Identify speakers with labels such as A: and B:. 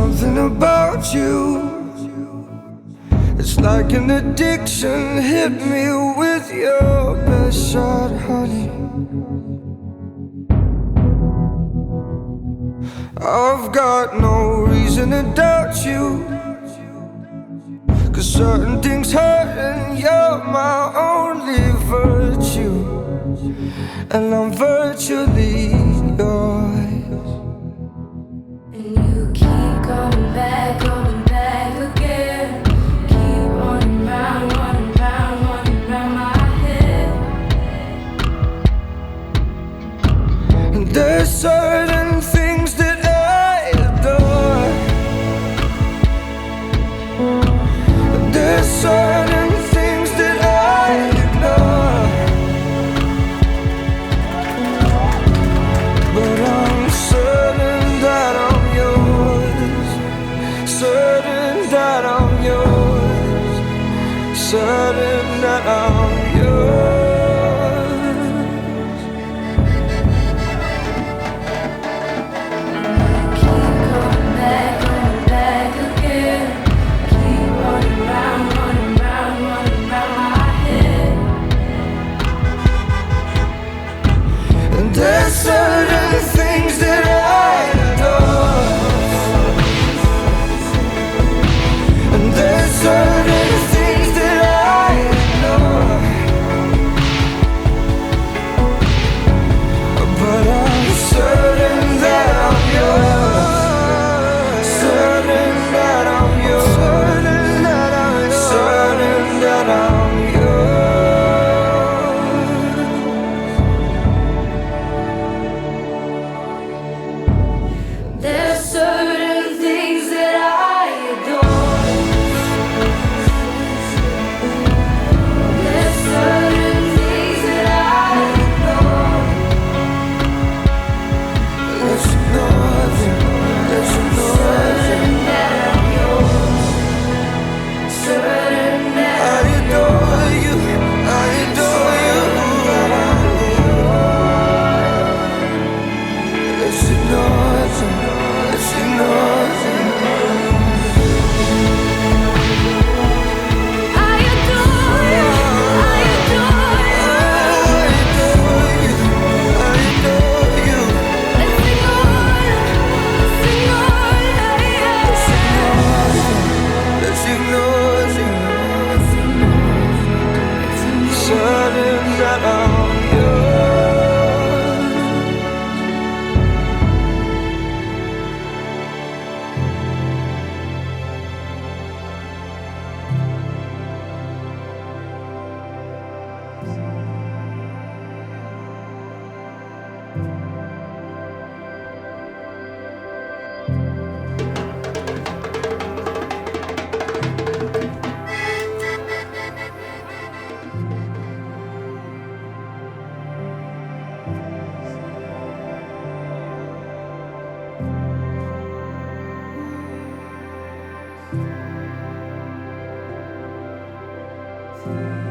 A: something about you. It's like an addiction. Hit me with your best shot, honey. I've got no reason to doubt you, 'cause certain things hurt and you're my only virtue, and I'm virtually yours.
B: And you keep coming back again. Keep running round my head.
A: And there's certain things that I adore. And there's certain things that I ignore. But I'm certain that I'm yours. Certain that I'm yours. Certain that I'm yours.
B: Keep coming back again. Keep running round my head.
A: And there's certain things that I adore. And there's certain things that I ignore. But I'm certain that I'm yours. Certain that I'm yours. Certain that I'm yours. Certain that I'm yours.
B: There's certain things that I adore. There's certain things that I ignore.
A: Let's ignore them. Let's ignore them.
B: Certain that I'm yours. Certain that
A: I adore you. I adore you. Let's ignore them. Let's ignore them.
B: I adore you. I adore you.
A: I adore you. I adore you.
B: Let's ignore
A: Let's ignore them. Certain that I'm yours.
B: you.